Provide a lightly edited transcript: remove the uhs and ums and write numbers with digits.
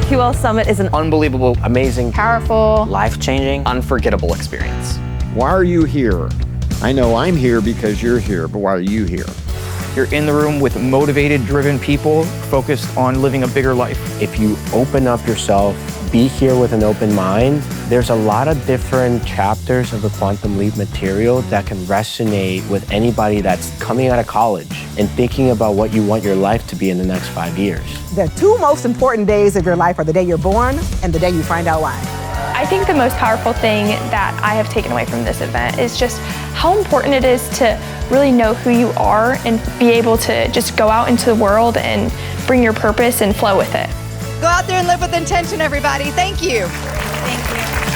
QL Summit is an unbelievable, amazing, powerful, life-changing, unforgettable experience. Why are you here? I know I'm here because you're here, but why are you here? You're in the room with motivated, driven people focused on living a bigger life. If you open up yourself, be here with an open mind, there's a lot of different chapters of the Quantum Leap material that can resonate with anybody that's coming out of college and thinking about what you want your life to be in the next 5 years. The two most important days of your life are the day you're born and the day you find out why. I think the most powerful thing that I have taken away from this event is just how important it is to really know who you are and be able to just go out into the world and bring your purpose and flow with it. Go out there and live with intention, everybody. Thank you. Thank you.